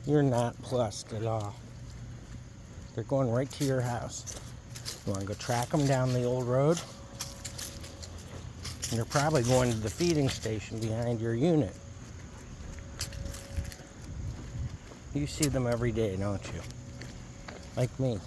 You're not plussed at all. They're going right to your house. You want to go track them down the old road? And they're probably going to the feeding station behind your unit. You see them every day, don't you? Like me.